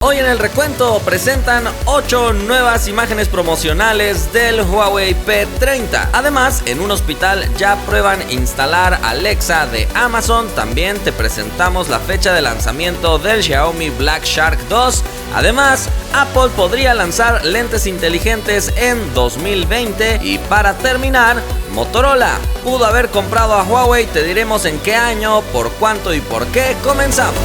Hoy en el recuento presentan 8 nuevas imágenes promocionales del Huawei P30. Además, en un hospital ya prueban instalar Alexa de Amazon. También te presentamos la fecha de lanzamiento del Xiaomi Black Shark 2. Además, Apple podría lanzar lentes inteligentes en 2020. Y para terminar, Motorola pudo haber comprado a Huawei. Te diremos en qué año, por cuánto y por qué. Comenzamos.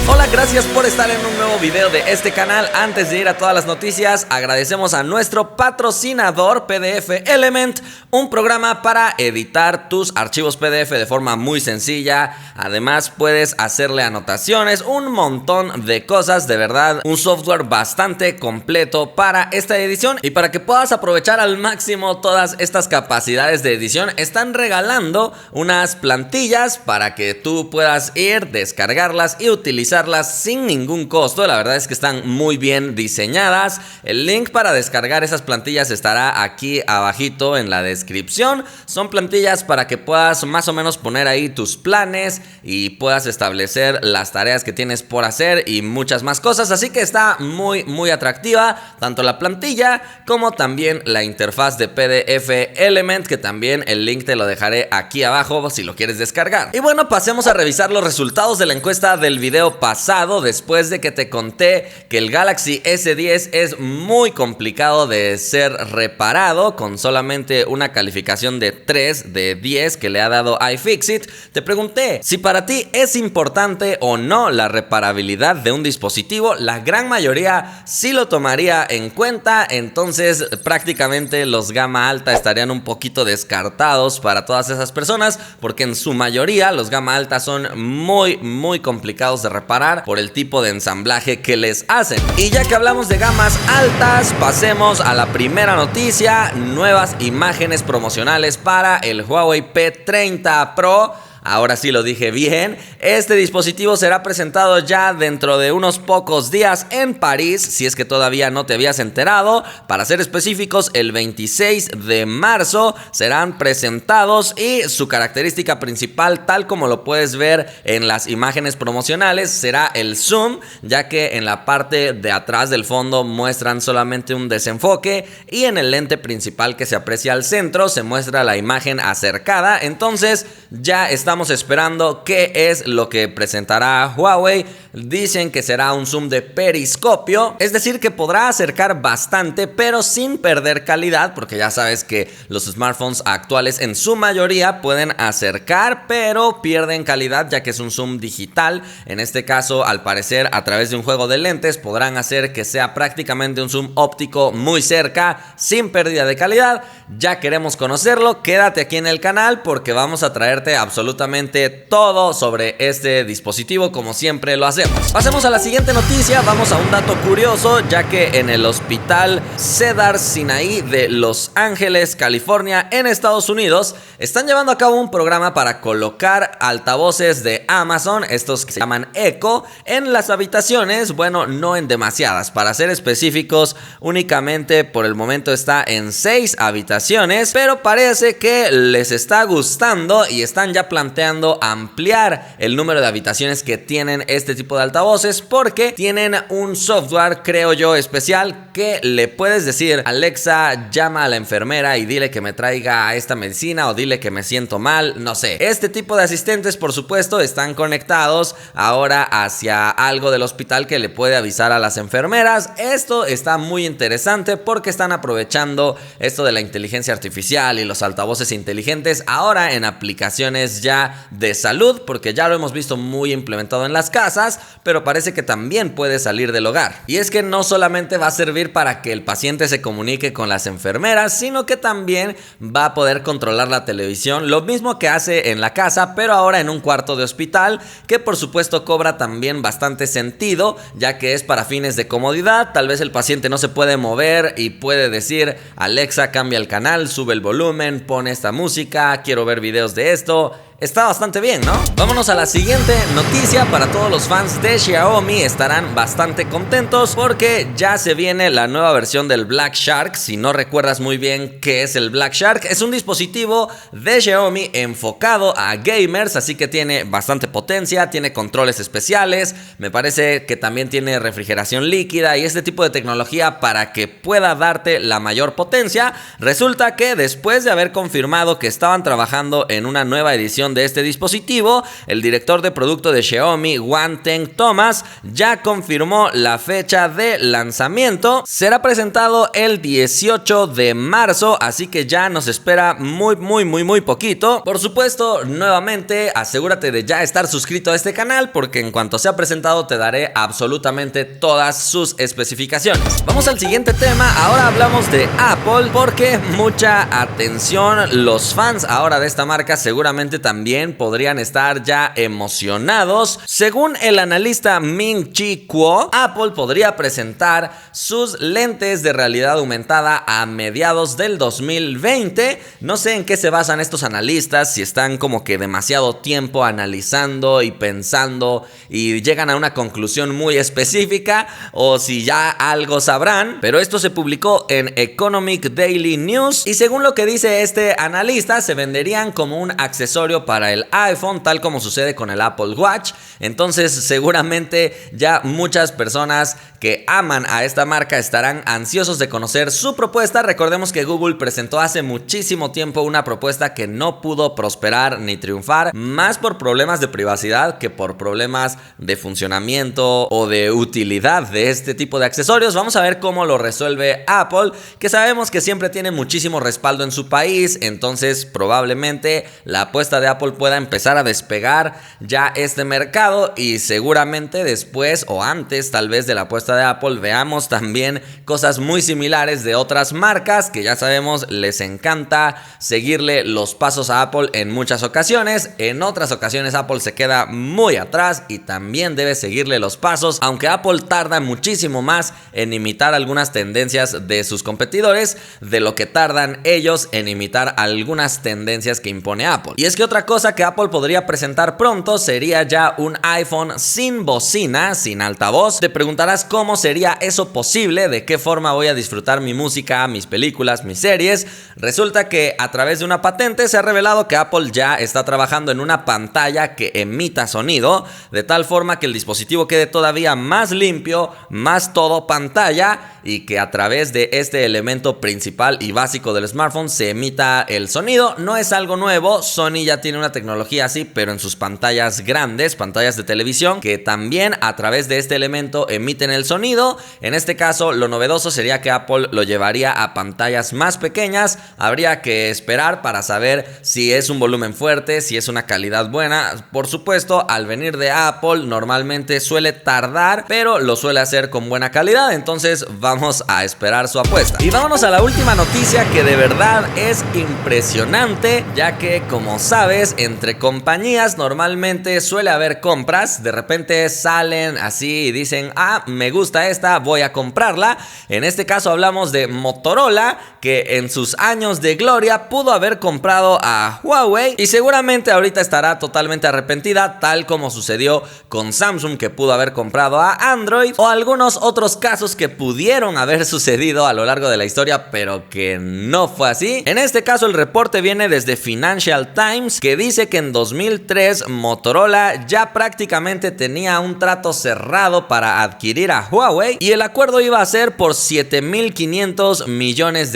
Hola, gracias por estar en un nuevo video de este canal. Antes de ir a todas las noticias, agradecemos a nuestro patrocinador PDF Element, un programa para editar tus archivos PDF de forma muy sencilla. Además, puedes hacerle anotaciones, un montón de cosas, de verdad, un software bastante completo para esta edición. Y para que puedas aprovechar al máximo todas estas capacidades de edición, están regalando unas plantillas para que tú puedas ir, descargarlas y utilizarlas sin ningún costo. La verdad es que están muy bien diseñadas. El link para descargar esas plantillas estará aquí abajito en la descripción. Son plantillas para que puedas más o menos poner ahí tus planes y puedas establecer las tareas que tienes por hacer y muchas más cosas. Así que está muy atractiva tanto la plantilla como también la interfaz de PDF Element, que también el link te lo dejaré aquí abajo si lo quieres descargar. Y bueno, pasemos a revisar los resultados de la encuesta del video pasado, después de que te conté que el Galaxy S10 es muy complicado de ser reparado, con solamente una calificación de 3 de 10 que le ha dado iFixit. Te pregunté si para ti es importante o no la reparabilidad de un dispositivo. La gran mayoría sí lo tomaría en cuenta, entonces prácticamente los gama alta estarían un poquito descartados para todas esas personas, porque en su mayoría los gama alta son muy complicados de reparar por el tipo de ensamblaje que les hacen. Y ya que hablamos de gamas altas, pasemos a la primera noticia: nuevas imágenes promocionales para el Huawei P30 Pro. Ahora sí lo dije bien. Este dispositivo será presentado ya dentro de unos pocos días en París, si es que todavía no te habías enterado. Para ser específicos, el 26 de marzo serán presentados, y su característica principal, tal como lo puedes ver en las imágenes promocionales, será el zoom, ya que en la parte de atrás del fondo muestran solamente un desenfoque y en el lente principal que se aprecia al centro se muestra la imagen acercada. Entonces ya estamos esperando qué es lo que presentará Huawei. Dicen que será un zoom de periscopio, es decir, que podrá acercar bastante pero sin perder calidad, porque ya sabes que los smartphones actuales en su mayoría pueden acercar pero pierden calidad, ya que es un zoom digital. En este caso, al parecer, a través de un juego de lentes podrán hacer que sea prácticamente un zoom óptico muy cerca, sin pérdida de calidad. Ya queremos conocerlo. Quédate aquí en el canal porque vamos a traerte absolutamente todo sobre este dispositivo, como siempre lo hacemos. Pasemos a la siguiente noticia. Vamos a un dato curioso, ya que en el hospital Cedar Sinai de Los Ángeles, California, en Estados Unidos, están llevando a cabo un programa para colocar altavoces de Amazon, estos que se llaman Echo, en las habitaciones. Bueno, no en demasiadas, para ser específicos, únicamente por el momento está en 6 habitaciones, pero parece que les está gustando y están ya planteando ampliar el número de habitaciones que tienen este tipo de altavoces, porque tienen un software, creo yo, especial, que le puedes decir: Alexa, llama a la enfermera y dile que me traiga esta medicina, o dile que me siento mal, no sé. Este tipo de asistentes, por supuesto, están conectados ahora hacia algo del hospital que le puede avisar a las enfermeras. Esto está muy interesante porque están aprovechando esto de la inteligencia artificial y los altavoces inteligentes ahora en aplicaciones ya de salud, porque ya lo hemos visto muy implementado en las casas, pero parece que también puede salir del hogar. Y es que no solamente va a servir para que el paciente se comunique con las enfermeras, sino que también va a poder controlar la televisión, lo mismo que hace en la casa, pero ahora en un cuarto de hospital, que por supuesto cobra también bastante sentido, ya que es para fines de comodidad. Tal vez el paciente no se puede mover y puede decir: Alexa, cambia el canal, sube el volumen, pone esta música, quiero ver videos de esto. está bastante bien, ¿no? Vámonos a la siguiente noticia. Para todos los fans de Xiaomi estarán bastante contentos porque ya se viene la nueva versión del Black Shark. Si no recuerdas muy bien qué es el Black Shark, es un dispositivo de Xiaomi enfocado a gamers, así que tiene bastante potencia, tiene controles especiales, me parece que también tiene refrigeración líquida y este tipo de tecnología para que pueda darte la mayor potencia. Resulta que después de haber confirmado que estaban trabajando en una nueva edición de este dispositivo, el director de producto de Xiaomi, Wang Thomas, ya confirmó la fecha de lanzamiento. Será presentado el 18 de marzo, así que ya nos espera muy poquito. Por supuesto, nuevamente, asegúrate de ya estar suscrito a este canal porque en cuanto sea presentado te daré absolutamente todas sus especificaciones. Vamos al siguiente tema. Ahora hablamos de Apple porque mucha atención, los fans ahora de esta marca seguramente también podrían estar ya emocionados. Según el analista Ming-Chi Kuo, Apple podría presentar sus lentes de realidad aumentada a mediados del 2020. No sé en qué se basan estos analistas, si están como que demasiado tiempo analizando y pensando y llegan a una conclusión muy específica o si ya algo sabrán, pero esto se publicó en Economic Daily News y según lo que dice este analista se venderían como un accesorio para el iPhone, tal como sucede con el Apple Watch. Entonces seguramente ya muchas personas que aman a esta marca estarán ansiosos de conocer su propuesta. Recordemos que Google presentó hace muchísimo tiempo una propuesta que no pudo prosperar ni triunfar, más por problemas de privacidad que por problemas de funcionamiento o de utilidad de este tipo de accesorios. Vamos a ver cómo lo resuelve Apple, que sabemos que siempre tiene muchísimo respaldo en su país, entonces probablemente la apuesta de Apple pueda empezar a despegar ya este mercado y seguramente después o antes tal vez de la apuesta de Apple veamos también cosas muy similares de otras marcas que ya sabemos les encanta seguirle los pasos a Apple en muchas ocasiones. En otras ocasiones Apple se queda muy atrás y también debe seguirle los pasos, aunque Apple tarda muchísimo más en imitar algunas tendencias de sus competidores de lo que tardan ellos en imitar algunas tendencias que impone Apple. Y es que otra cosa que Apple podría presentar pronto sería ya un iPhone sin bocina, sin altavoz. Te preguntarás cómo sería eso posible, de qué forma voy a disfrutar mi música, mis películas, mis series. Resulta que a través de una patente se ha revelado que Apple ya está trabajando en una pantalla que emita sonido, de tal forma que el dispositivo quede todavía más limpio, más todo pantalla, y que a través de este elemento principal y básico del smartphone se emita el sonido. No es algo nuevo, Sony ya tiene una tecnología así, pero en sus pantallas grandes, pantallas de televisión, que también a través de este elemento emiten el sonido. En este caso, lo novedoso sería que Apple lo llevaría a pantallas más pequeñas. Habría que esperar para saber si es un volumen fuerte, si es una calidad buena. Por supuesto, al venir de Apple normalmente suele tardar, pero lo suele hacer con buena calidad, entonces vamos a esperar su apuesta. Y vámonos a la última noticia que de verdad es impresionante, ya que como sabes, entre compañías normalmente suele haber compras. De repente salen así y dicen, me gusta esta, voy a comprarla. En este caso hablamos de Motorola, que en sus años de gloria pudo haber comprado a Huawei y seguramente ahorita estará totalmente arrepentida, tal como sucedió con Samsung, que pudo haber comprado a Android, o algunos otros casos que pudieron haber sucedido a lo largo de la historia, pero que no fue así. En este caso el reporte viene desde Financial Times, que dice que en 2003 Motorola ya prácticamente tenía un trato cerrado para adquirir a Huawei y el acuerdo iba a ser por $7,500 millones.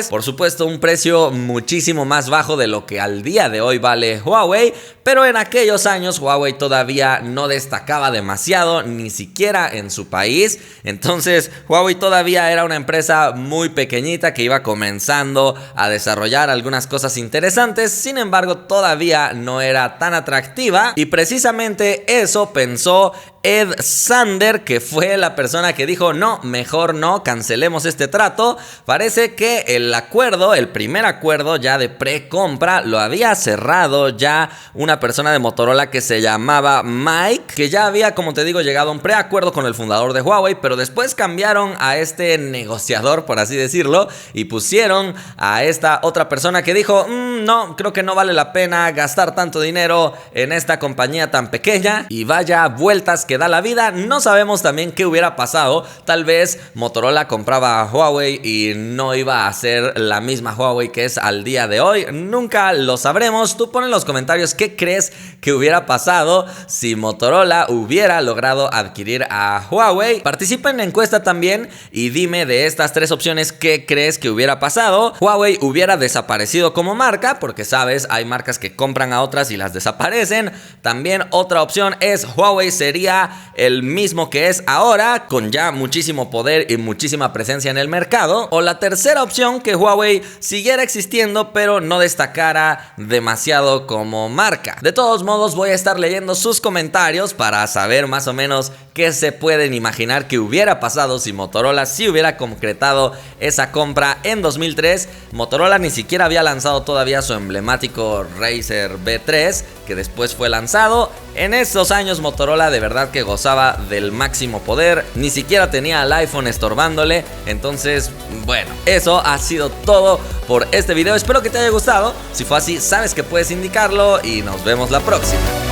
Por supuesto, un precio muchísimo más bajo de lo que al día de hoy vale Huawei, pero en aquellos años Huawei todavía no destacaba demasiado, ni siquiera en su país. Entonces Huawei todavía era una empresa muy pequeñita que iba comenzando a desarrollar algunas cosas interesantes. Sin embargo, todavía no era tan atractiva y precisamente eso pensó Ed Sander, que fue la persona que dijo no, mejor no, cancelemos este trato. Parece que el primer acuerdo ya de precompra lo había cerrado ya una persona de Motorola que se llamaba Mike, que ya había, como te digo, llegado a un preacuerdo con el fundador de Huawei, pero después cambiaron a este negociador, por así decirlo, y pusieron a esta otra persona que dijo no, creo que no vale la pena gastar tanto dinero en esta compañía tan pequeña. Y vaya vueltas que da la vida. No sabemos también qué hubiera pasado. Tal vez Motorola compraba a Huawei y no iba a ser la misma Huawei que es al día de hoy. Nunca lo sabremos. Tú pon en los comentarios qué crees que hubiera pasado si Motorola hubiera logrado adquirir a Huawei. Participa en la encuesta también y dime de estas 3 opciones qué crees que hubiera pasado. Huawei hubiera desaparecido como marca, porque sabes, hay marcas que compran a otras y las desaparecen. También otra opción es Huawei sería el mismo que es ahora, con ya muchísimo poder y muchísima presencia en el mercado. O la tercera opción, que Huawei siguiera existiendo pero no destacara demasiado como marca. De todos modos, voy a estar leyendo sus comentarios para saber más o menos qué se pueden imaginar que hubiera pasado si Motorola sí hubiera concretado esa compra en 2003. Motorola ni siquiera había lanzado todavía su emblemático Razr B3, que después fue lanzado. En estos años Motorola de verdad que gozaba del máximo poder, ni siquiera tenía al iPhone estorbándole. Entonces, bueno, eso ha sido todo por este video. Espero que te haya gustado. Si fue así, sabes que puedes indicarlo y nos vemos la próxima.